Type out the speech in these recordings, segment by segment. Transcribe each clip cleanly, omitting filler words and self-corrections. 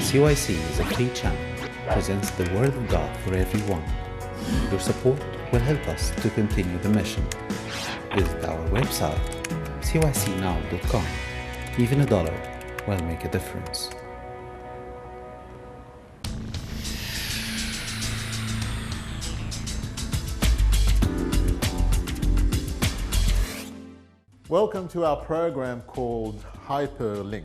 CYC is a free channel that presents the Word of God for everyone. Your support will help us to continue the mission. Visit our website, cycnow.com. Even $1 will make a difference. Welcome to our program called HyperLink.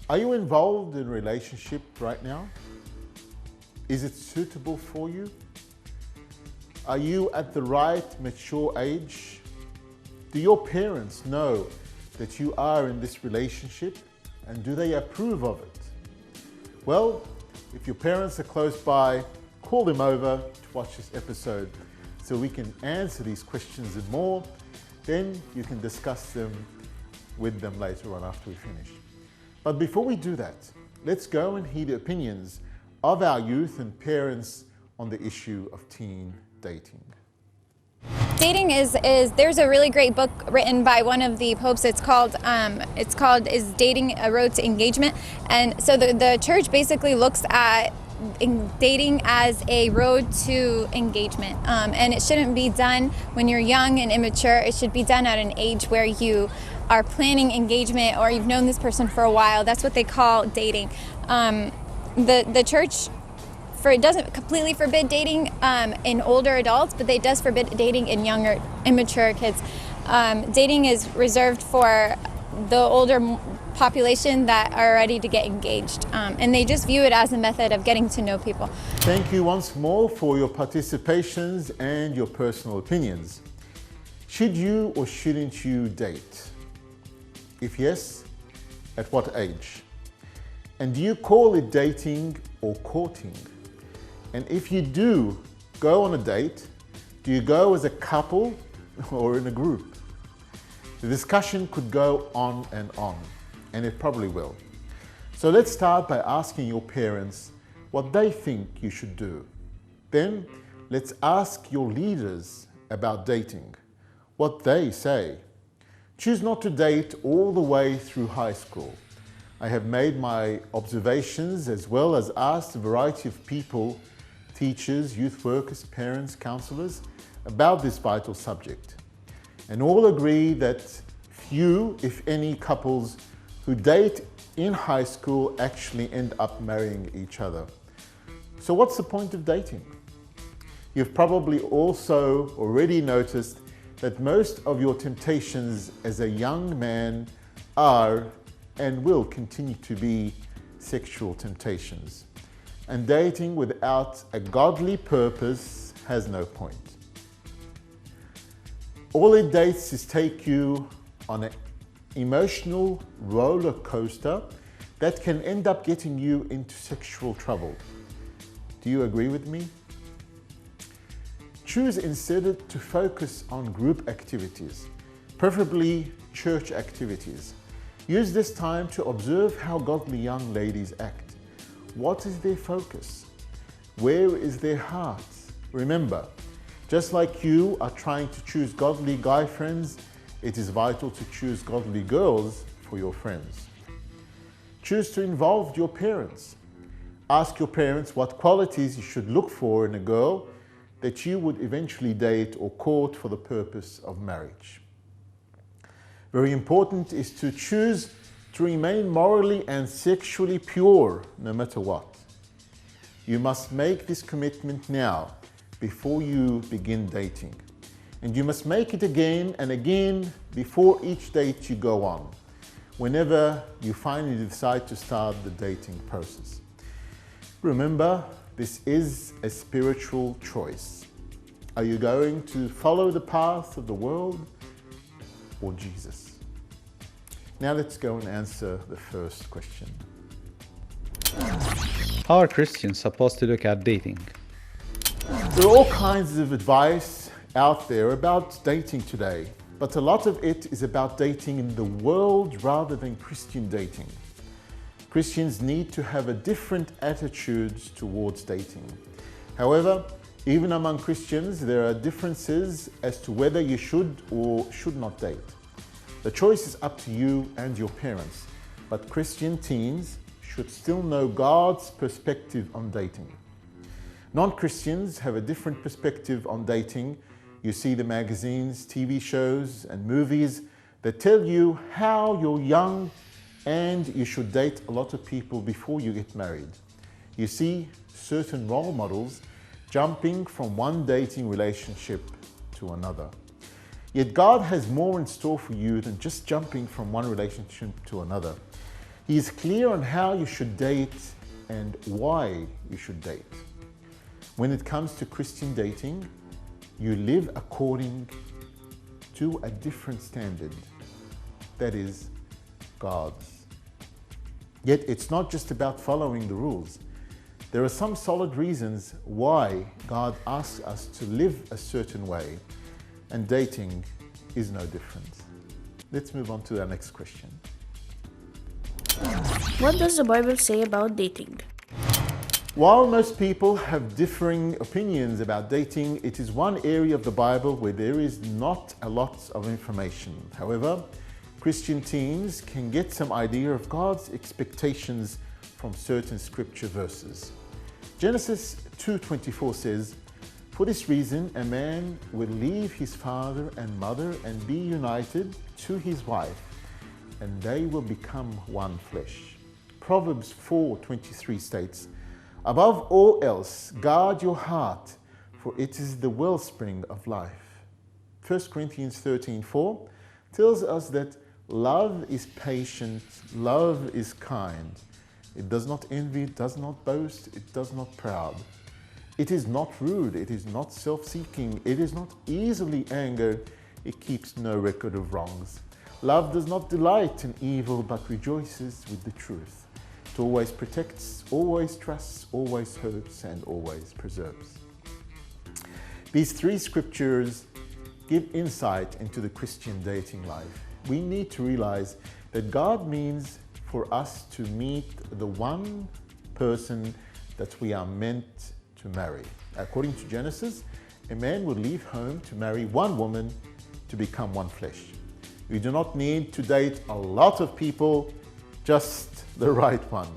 Are you involved in a relationship right now? Is it suitable for you? Are you at the right mature age? Do your parents know that you are in this relationship, and do they approve of it? Well, if your parents are close by, call them over to watch this episode so we can answer these questions and more. Then you can discuss them with them later on after we finish. But before we do that, let's go and hear the opinions of our youth and parents on the issue of teen dating. Dating is there's a really great book written by one of the popes. It's called Is Dating a Road to Engagement? And so the church basically looks at dating as a road to engagement, and it shouldn't be done when you're young and immature. It should be done at an age where you are planning engagement or you've known this person for a while. That's what they call dating. The church it doesn't completely forbid dating in older adults, but it does forbid dating in younger, immature kids. Dating is reserved for the older population that are ready to get engaged, and they just view it as a method of getting to know people. Thank you once more for your participations and your personal opinions. Should you or shouldn't you date? If yes, at what age? And do you call it dating or courting? And if you do go on a date, do you go as a couple or in a group? The discussion could go on, and it probably will. So let's start by asking your parents what they think you should do. Then let's ask your leaders about dating, what they say. Choose not to date all the way through high school. I have made my observations as well as asked a variety of people, teachers, youth workers, parents, counselors, about this vital subject. And all agree that few, if any, couples who date in high school actually end up marrying each other. So what's the point of dating? You've probably also already noticed that most of your temptations as a young man are and will continue to be sexual temptations. And dating without a godly purpose has no point. All it dates is take you on an emotional roller coaster that can end up getting you into sexual trouble. Do you agree with me? Choose instead to focus on group activities, preferably church activities. Use this time to observe how godly young ladies act. What is their focus? Where is their heart? Remember, just like you are trying to choose godly guy friends, it is vital to choose godly girls for your friends. Choose to involve your parents. Ask your parents what qualities you should look for in a girl that you would eventually date or court for the purpose of marriage. Very important is to choose to remain morally and sexually pure no matter what. You must make this commitment now before you begin dating. And you must make it again and again before each date you go on, whenever you finally decide to start the dating process. Remember, this is a spiritual choice. Are you going to follow the path of the world or Jesus? Now let's go and answer the first question. How are Christians supposed to look at dating? There are all kinds of advice out there about dating today, but a lot of it is about dating in the world rather than Christian dating. Christians need to have a different attitudes towards dating. However, even among Christians, there are differences as to whether you should or should not date. The choice is up to you and your parents, but Christian teens should still know God's perspective on dating. Non-Christians have a different perspective on dating. You see the magazines, TV shows, and movies that tell you how you're young and you should date a lot of people before you get married. You see certain role models jumping from one dating relationship to another. Yet God has more in store for you than just jumping from one relationship to another. He is clear on how you should date and why you should date. When it comes to Christian dating, you live according to a different standard, that is, God's. Yet it's not just about following the rules. There are some solid reasons why God asks us to live a certain way, and dating is no different. Let's move on to our next question. What does the Bible say about dating? While most people have differing opinions about dating, it is one area of the Bible where there is not a lot of information. However, Christian teens can get some idea of God's expectations from certain scripture verses. Genesis 2:24 says, "For this reason, a man will leave his father and mother and be united to his wife, and they will become one flesh." Proverbs 4:23 states, "Above all else, guard your heart, for it is the wellspring of life." 1 Corinthians 13:4 tells us that love is patient, love is kind. It does not envy, it does not boast, it does not proud. It is not rude, it is not self-seeking, it is not easily angered, it keeps no record of wrongs. Love does not delight in evil, but rejoices with the truth. It always protects, always trusts, always hopes, and always preserves. These three scriptures give insight into the Christian dating life. We need to realize that God means for us to meet the one person that we are meant to marry. According to Genesis, a man would leave home to marry one woman to become one flesh. We do not need to date a lot of people, just the right one.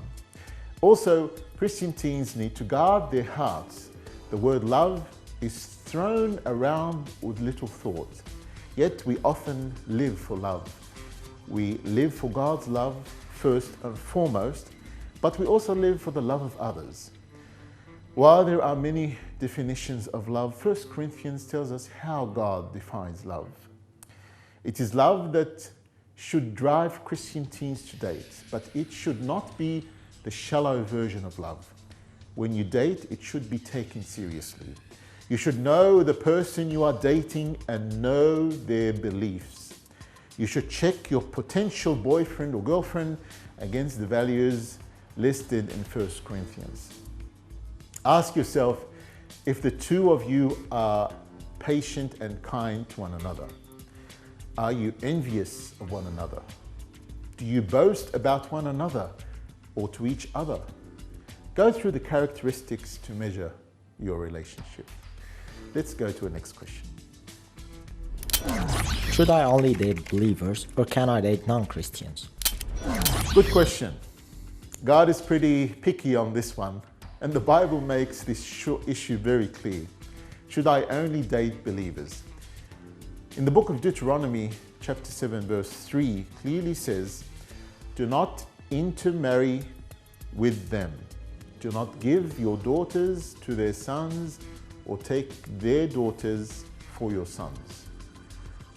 Also, Christian teens need to guard their hearts. The word love is thrown around with little thought, yet we often live for love. We live for God's love first and foremost, but we also live for the love of others. While there are many definitions of love, 1 Corinthians tells us how God defines love. It is love that should drive Christian teens to date, but it should not be the shallow version of love. When you date, it should be taken seriously. You should know the person you are dating and know their beliefs. You should check your potential boyfriend or girlfriend against the values listed in 1 Corinthians. Ask yourself if the two of you are patient and kind to one another. Are you envious of one another? Do you boast about one another or to each other? Go through the characteristics to measure your relationship. Let's go to the next question. Should I only date believers or can I date non-Christians? Good question. God is pretty picky on this one, and the Bible makes this issue very clear. Should I only date believers? In the book of Deuteronomy, chapter 7, verse 3, clearly says, "Do not intermarry with them. Do not give your daughters to their sons or take their daughters for your sons."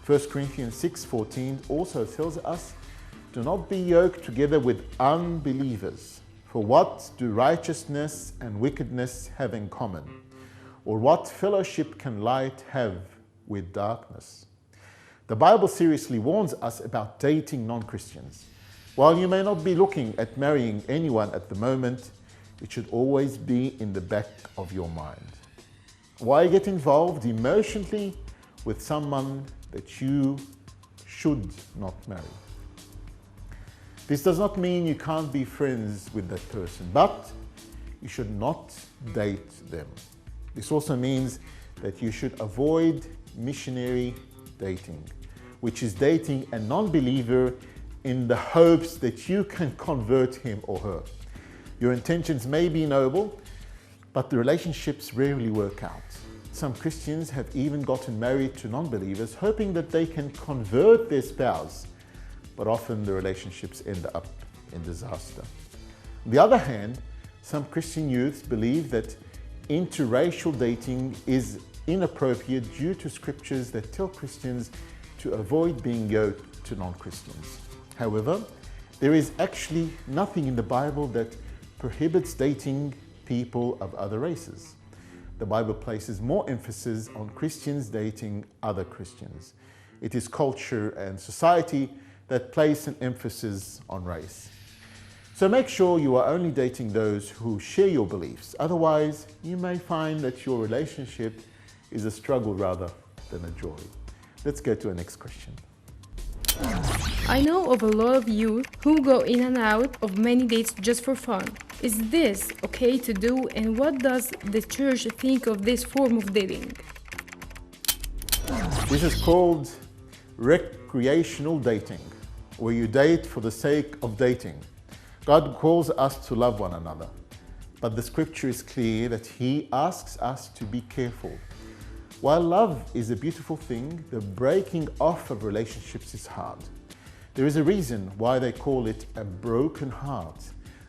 1 Corinthians 6:14 also tells us, "Do not be yoked together with unbelievers. For what do righteousness and wickedness have in common? Or what fellowship can light have with darkness?" The Bible seriously warns us about dating non-Christians. While you may not be looking at marrying anyone at the moment, it should always be in the back of your mind. Why get involved emotionally with someone that you should not marry? This does not mean you can't be friends with that person, but you should not date them. This also means that you should avoid missionary dating, which is dating a non-believer in the hopes that you can convert him or her. Your intentions may be noble, but the relationships rarely work out. Some Christians have even gotten married to non-believers, hoping that they can convert their spouse, but often the relationships end up in disaster. On the other hand, some Christian youths believe that interracial dating is inappropriate due to scriptures that tell Christians to avoid being yoked to non-Christians. However, there is actually nothing in the Bible that prohibits dating people of other races. The Bible places more emphasis on Christians dating other Christians. It is culture and society that place an emphasis on race. So make sure you are only dating those who share your beliefs. Otherwise, you may find that your relationship is a struggle rather than a joy. Let's go to our next question. I know of a lot of youth who go in and out of many dates just for fun. Is this okay to do, and what does the church think of this form of dating? This is called recreational dating, where you date for the sake of dating. God calls us to love one another, but the scripture is clear that He asks us to be careful. While love is a beautiful thing, the breaking off of relationships is hard. There is a reason why they call it a broken heart.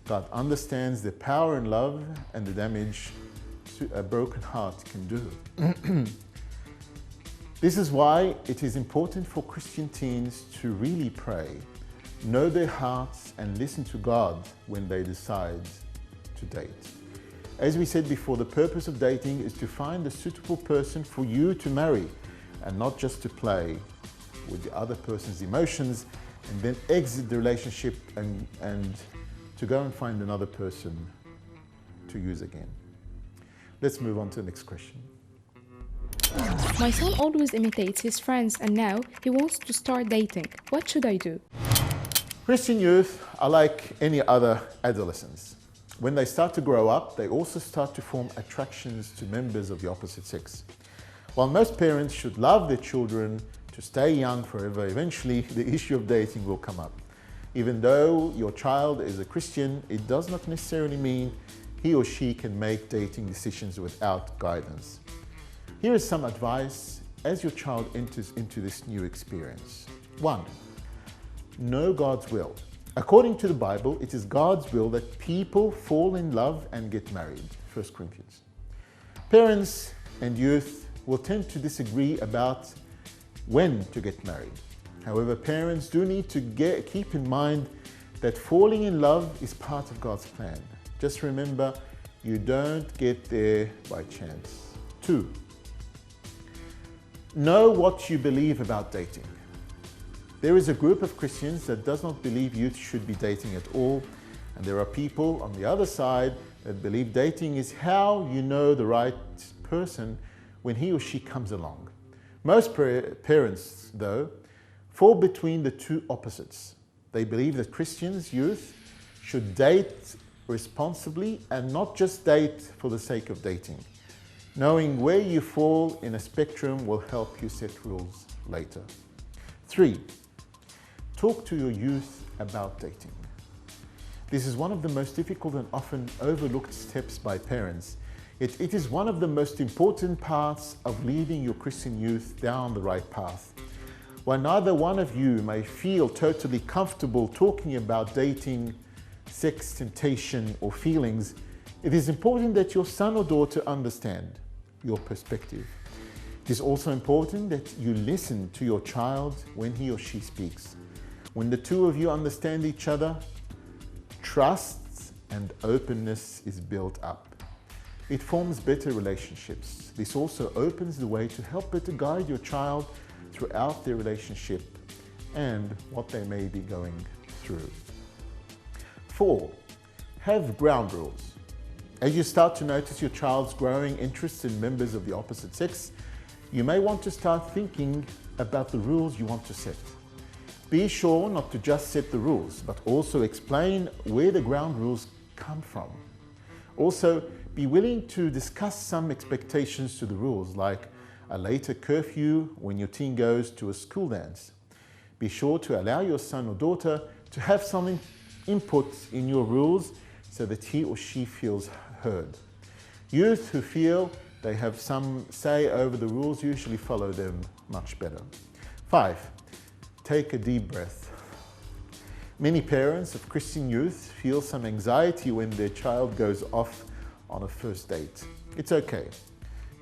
God understands the power in love and the damage a broken heart can do. This is why it is important for Christian teens to really pray, know their hearts, and listen to God when they decide to date. As we said before, the purpose of dating is to find a suitable person for you to marry, and not just to play with the other person's emotions and then exit the relationship and to go and find another person to use again. Let's move on to the next question. My son always imitates his friends, and now he wants to start dating. What should I do? Christian youth are like any other adolescents. When they start to grow up, they also start to form attractions to members of the opposite sex. While most parents should love their children to stay young forever, eventually the issue of dating will come up. Even though your child is a Christian, it does not necessarily mean he or she can make dating decisions without guidance. Here is some advice as your child enters into this new experience. 1. Know God's will. According to the Bible, it is God's will that people fall in love and get married. 1 Corinthians. Parents and youth will tend to disagree about when to get married. However, parents do need to keep in mind that falling in love is part of God's plan. Just remember, you don't get there by chance. 2. Know what you believe about dating. There is a group of Christians that does not believe youth should be dating at all, and there are people on the other side that believe dating is how you know the right person when he or she comes along. Most parents, though, fall between the two opposites. They believe that Christians, youth, should date responsibly and not just date for the sake of dating. Knowing where you fall in a spectrum will help you set rules later. 3. Talk to your youth about dating. This is one of the most difficult and often overlooked steps by parents. It is one of the most important parts of leading your Christian youth down the right path. While neither one of you may feel totally comfortable talking about dating, sex, temptation, or feelings, it is important that your son or daughter understand your perspective. It is also important that you listen to your child when he or she speaks. When the two of you understand each other, trust and openness is built up. It forms better relationships. This also opens the way to help better guide your child throughout their relationship and what they may be going through. 4. Have ground rules. As you start to notice your child's growing interest in members of the opposite sex, you may want to start thinking about the rules you want to set. Be sure not to just set the rules, but also explain where the ground rules come from. Also, be willing to discuss some expectations to the rules, like a later curfew when your teen goes to a school dance. Be sure to allow your son or daughter to have some input in your rules so that he or she feels heard. Youth who feel they have some say over the rules usually follow them much better. 5. Take a deep breath. Many parents of Christian youth feel some anxiety when their child goes off on a first date. It's okay.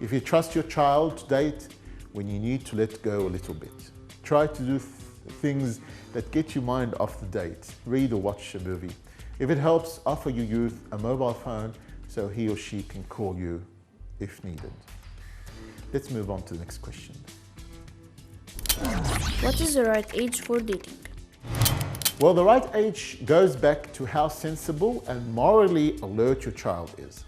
If you trust your child to date when you need to let go a little bit. Try to do things that get your mind off the date. Read or watch a movie. If it helps, offer your youth a mobile phone so he or she can call you if needed. Let's move on to the next question. What is the right age for dating? Well, the right age goes back to how sensible and morally alert your child is.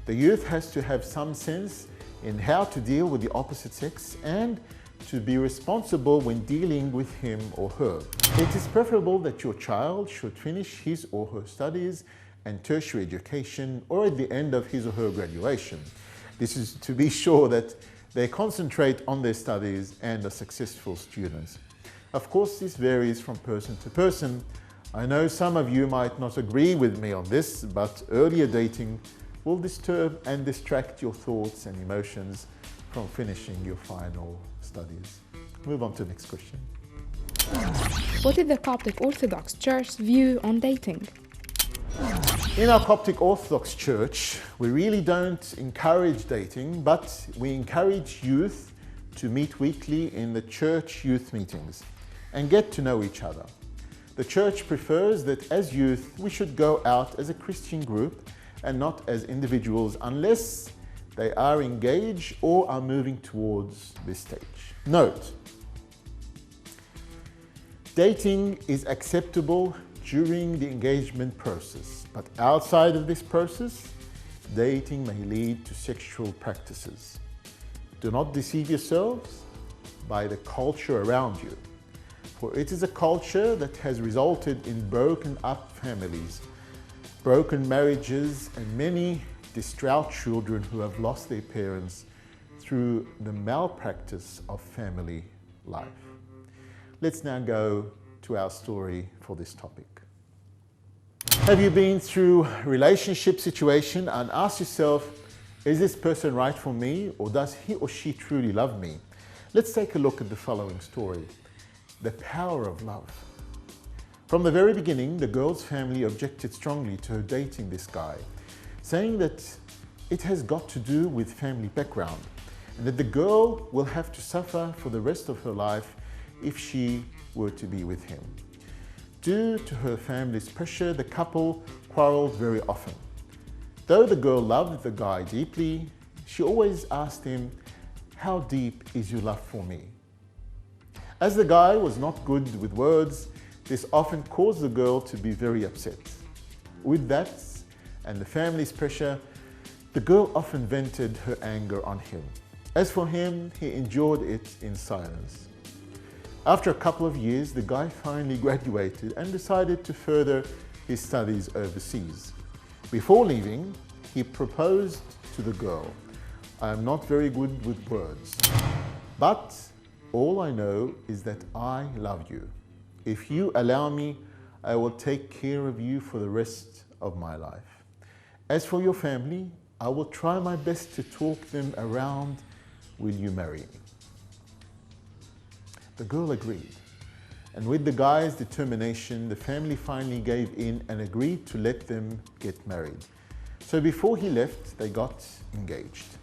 The youth has to have some sense in how to deal with the opposite sex and to be responsible when dealing with him or her. It is preferable that your child should finish his or her studies and tertiary education or at the end of his or her graduation. This is to be sure that they concentrate on their studies and are successful students. Of course, this varies from person to person. I know some of you might not agree with me on this, but earlier dating will disturb and distract your thoughts and emotions from finishing your final studies. Move on to the next question. What is the Coptic Orthodox Church's view on dating? In our Coptic Orthodox Church, we really don't encourage dating, but we encourage youth to meet weekly in the church youth meetings and get to know each other. The church prefers that as youth, we should go out as a Christian group and not as individuals unless they are engaged or are moving towards this stage. Note, dating is acceptable during the engagement process, but outside of this process, dating may lead to sexual practices. Do not deceive yourselves by the culture around you, for it is a culture that has resulted in broken up families, broken marriages, and many distraught children who have lost their parents through the malpractice of family life. Let's now go to our story for this topic. Have you been through a relationship situation and asked yourself, is this person right for me, or does he or she truly love me? Let's take a look at the following story. The power of love. From the very beginning, the girl's family objected strongly to her dating this guy, saying that it has got to do with family background and that the girl will have to suffer for the rest of her life if she were to be with him. Due to her family's pressure, the couple quarreled very often. Though the girl loved the guy deeply, she always asked him, "How deep is your love for me?" As the guy was not good with words, this often caused the girl to be very upset. With that and the family's pressure, the girl often vented her anger on him. As for him, he endured it in silence. After a couple of years, the guy finally graduated and decided to further his studies overseas. Before leaving, he proposed to the girl. "I am not very good with words, but all I know is that I love you. If you allow me, I will take care of you for the rest of my life. As for your family, I will try my best to talk them around. Will you marry me?" The girl agreed, and with the guy's determination, the family finally gave in and agreed to let them get married. So before he left, they got engaged.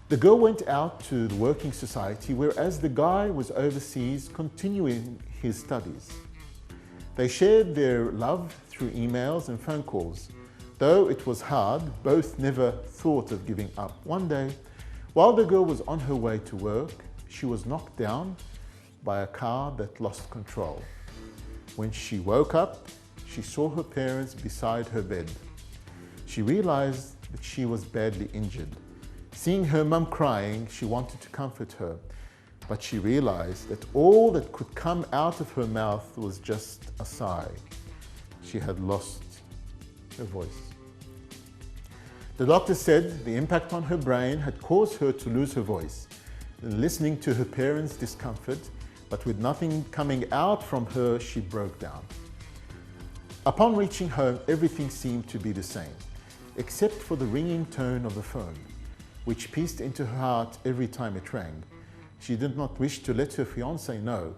The girl went out to the working society, whereas the guy was overseas continuing his studies. They shared their love through emails and phone calls. Though it was hard, both never thought of giving up. One day, while the girl was on her way to work, she was knocked down by a car that lost control. When she woke up, she saw her parents beside her bed. She realized that she was badly injured. Seeing her mum crying, she wanted to comfort her, but she realized that all that could come out of her mouth was just a sigh. She had lost her voice. The doctor said the impact on her brain had caused her to lose her voice. Listening to her parents' discomfort, but with nothing coming out from her, she broke down. Upon reaching home, everything seemed to be the same, except for the ringing tone of the phone, which pierced into her heart every time it rang. She did not wish to let her fiancé know.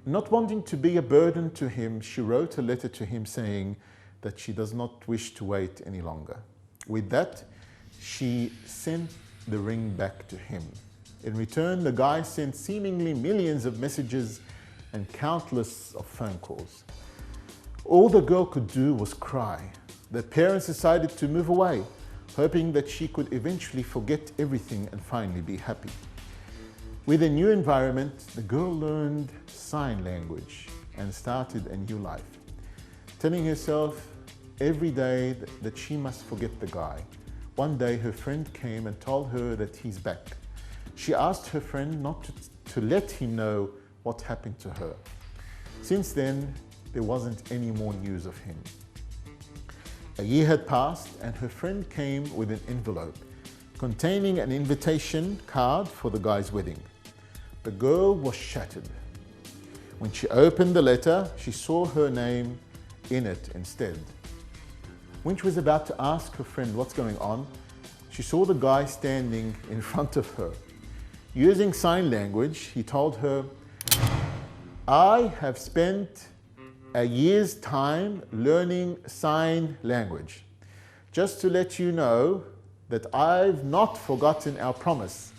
Not wanting to be a burden to him, she wrote a letter to him saying that she does not wish to wait any longer. With that, she sent the ring back to him. In return, the guy sent seemingly millions of messages and countless of phone calls. All the girl could do was cry. The parents decided to move away, hoping that she could eventually forget everything and finally be happy. With a new environment, the girl learned sign language and started a new life, telling herself every day that she must forget the guy. One day her friend came and told her that he's back. She asked her friend not to let him know what happened to her. Since then, there wasn't any more news of him. A year had passed and her friend came with an envelope containing an invitation card for the guy's wedding. The girl was shattered. When she opened the letter, she saw her name in it instead. When she was about to ask her friend what's going on, she saw the guy standing in front of her. Using sign language, he told her, "I have spent a year's time learning sign language. Just to let you know that I've not forgotten our promise.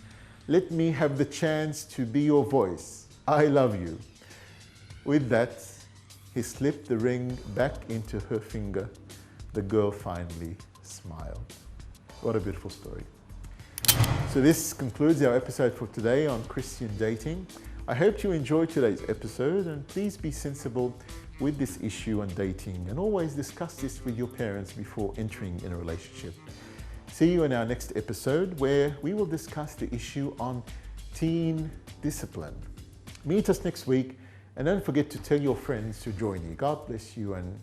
Let me have the chance to be your voice. I love you." With that, he slipped the ring back into her finger. The girl finally smiled. What a beautiful story. So this concludes our episode for today on Christian dating. I hope you enjoyed today's episode, and please be sensible with this issue on dating and always discuss this with your parents before entering in a relationship. See you in our next episode where we will discuss the issue on teen discipline. Meet us next week, and don't forget to tell your friends to join you. God bless you and